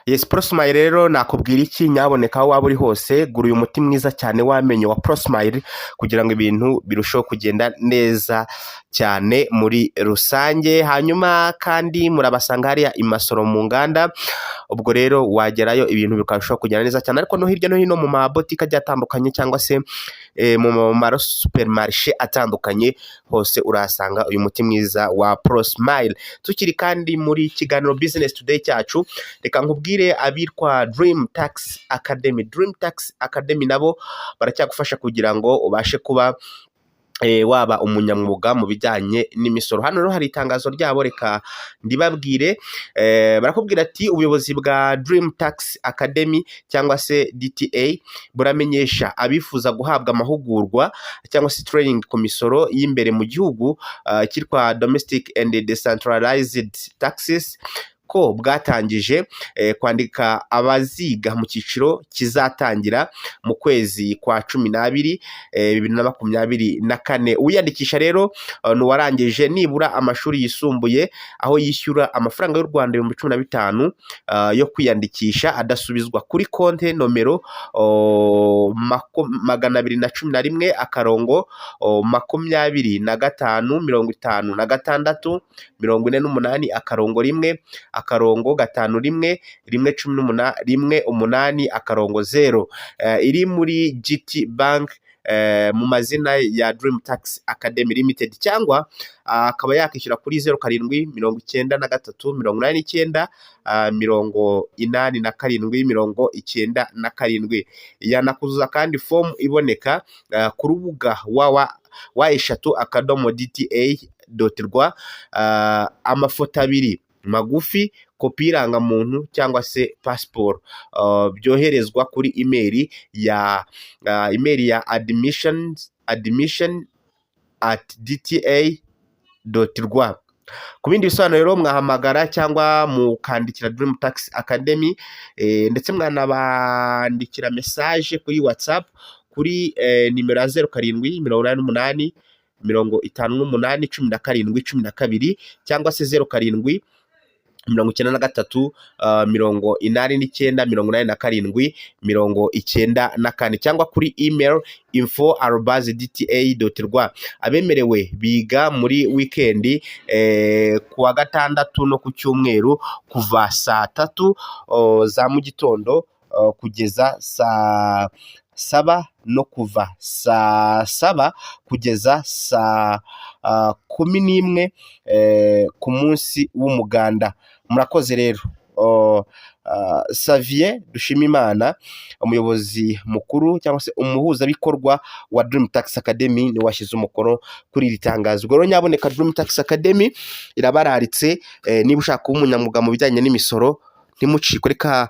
Yes, Prosmile rero nakubwira iki nyaboneka aho waba uri hose, gura uyu muti mwiza cyane w'amenyo wa Prosmile kugira ngo ibintu birusheho kugenda neza cyane muri rusange. Hanyuma kandi murabasanga hariya i Masoro mu nganda, ubwo rero wagerayo ibintu bikarushaho kugenda neza cyane, ariko no hirya no hino mu mabotike agiye atandukanye cyangwa se mu ma supermarché atandukanye hose urahasanga uyu muti mwiza wa Prosmile. Tukiri kandi muri kiganiro Business Today cyacu, reka nkubwire abitwa Dream Tax Academy. Dream Tax Academy nabo baracyagufasha kugira ngo ubashe kuba waba umunyamwuga mu bijyanye n'imisoro. Hano rero hari itangazo ryabo, reka ndibabwire. Barakubwira ati ubuyobozi bwa Dream Tax Academy cyangwa se DTA buramenyesha abifuza guhabwa amahugurwa cyangwa se training ku misoro y'imbere mu gihugu cyitwa Domestic and Decentralized Taxes ko bwatangije kwandika abaziga mu cyiciro kizatangira mu kwezi kwa 12 2024. Uyandikisha rero nuwarangije nibura amashuri yisumbuye, aho yishyura amafaranga y'u Rwanda 15,000 yo kwiyandikisha adasubizwa kuri konte nomero 211 akarongo 25 56 akarongo 1 akarongo 51 akarongo 0 iri muri GT Bank mu mazina ya Dream Tax Academy Limited, cyangwa akaba yakishyura kuri 0793 yanakuzuza kandi form iboneka ku rubuga wa@dta.rwa, amafoto 2 magufi, kopi irangamuntu cyangwa se passport, byoherezwa kuri email ya admission@dta.rwa. Ku bindi bisobanuro mwahamagara cyangwa mukandikira Dream Tax Academy, ndetse mwanabandikira message kuri WhatsApp kuri nimero 0788 58 cyangwa se 07 93 89 87 cyangwa kuri email info@dta.rwa. Abemerewe biga muri weekend kuwa gatandatu no ku cyumweru kuva saa 3 za mu gitondo kugeza saa 7 no kuva saa 7 kugeza saa 11 ku munsi w'umuganda. Murakoze rero. Xavier Dushimimana, umuyobozi mukuru cyangwa se umuhuzabikorwa wa Dream Tax Academy, ni washyize umukono kuri iri tangazo. Rero nyaboneka Dream Tax Academy irabararitse, niba ushaka kuba umunyamwuga mu bijyanye n'imisoro ntimucikwe. Reka